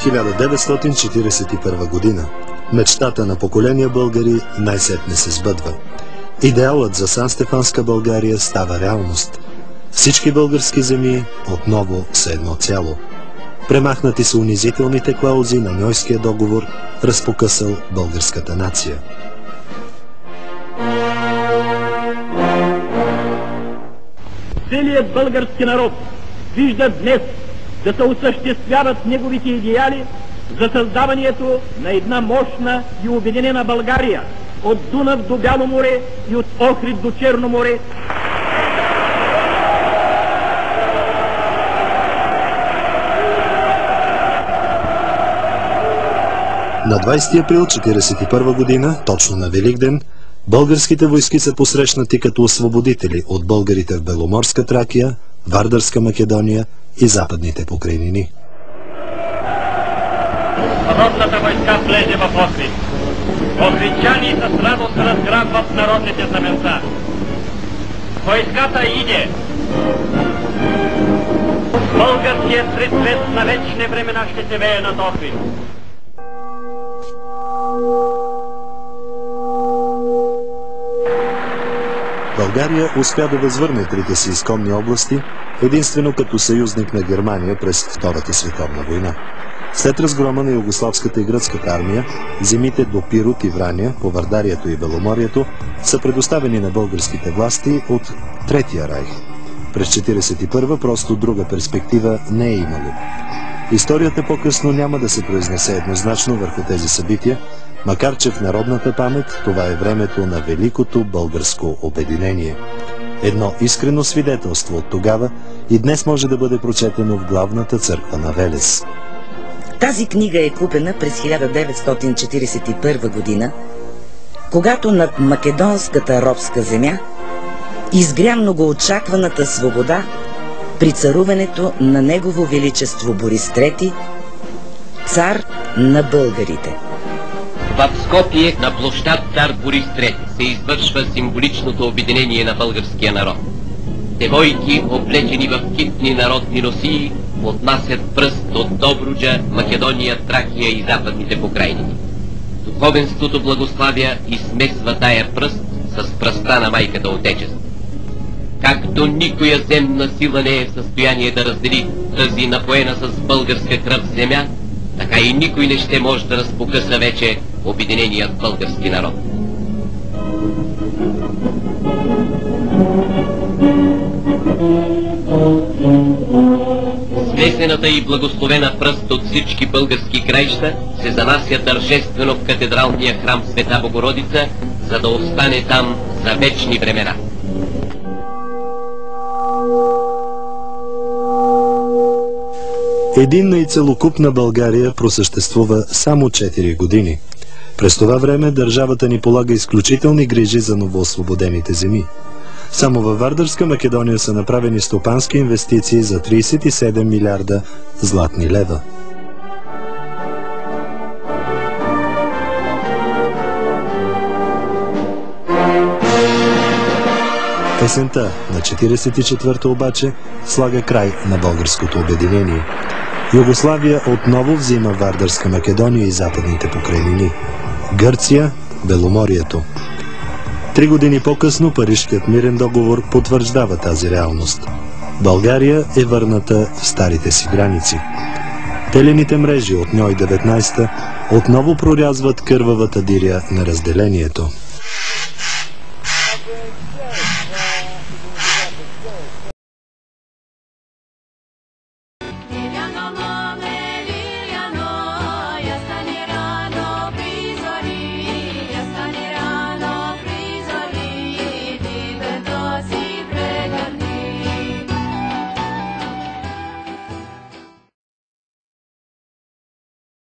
1941 година. Мечтата на поколения българи най-сетне се сбъдва. Идеалът за Санстефанска България става реалност. Всички български земи отново са едно цяло. Премахнати са унизителните клаузи на Ньойския договор, разпокъсал българската нация. Целият български народ вижда днес да се осъществяват неговите идеали за създаването на една мощна и обединена България от Дунав до Бяло море и от Охрид до Черно море. На 20 април 1941 година, точно на Великден, българските войски са посрещнати като освободители от българите в Беломорска Тракия, Вардарска Македония и Западните покрайнини. Родната войска влезе в Охрид. Охридчани с радост разграбват народните знаменца. Войската иде. Българският цвет на вечни времена ще се вее над Охрид. България успя да възвърне трите си изконни области, единствено като съюзник на Германия през Втората световна война. След разгрома на югославската и гръцката армия, земите до Пирот и Враня, по Вардарието и Беломорието са предоставени на българските власти от Третия райх. През 1941 просто друга перспектива не е имало. Историята по-късно няма да се произнесе еднозначно върху тези събития, макар че в народната памет това е времето на великото българско обединение. Едно искрено свидетелство от тогава и днес може да бъде прочетено в главната църква на Велес. Тази книга е купена през 1941 година, когато над македонската робска земя изгря многоочакваната свобода при царуването на Негово Величество Борис III, цар на българите. В Скопие на площад Цар Борис III се извършва символичното обединение на българския народ. Девойки, облечени в китни народни носии, отнасят пръст от Добруджа, Македония, Тракия и Западните покрайнини. Духовенството благославя и смесва тая пръст с пръста на майката Отечество. Както никоя земна сила не е в състояние да раздели тази напоена с българска кръв земя, така и никой не ще може да разпокъса вече обединеният български народ. Смесената и благословена пръст от всички български краища се занася тържествено в катедралния храм Света Богородица, за да остане там за вечни времена. Единна и целокупна България просъществува само 4 години. През това време държавата ни полага изключителни грижи за новоосвободените земи. Само във Вардарска Македония са направени стопански инвестиции за 37 милиарда златни лева. Есента на 44-та обаче слага край на българското обединение. Югославия отново взима Вардарска Македония и Западните покрайнини. Гърция – Беломорието. 3 години по-късно Парижкият мирен договор потвърждава тази реалност. България е върната в старите си граници. Телените мрежи от Ньой 19 отново прорязват кървавата диря на разделението.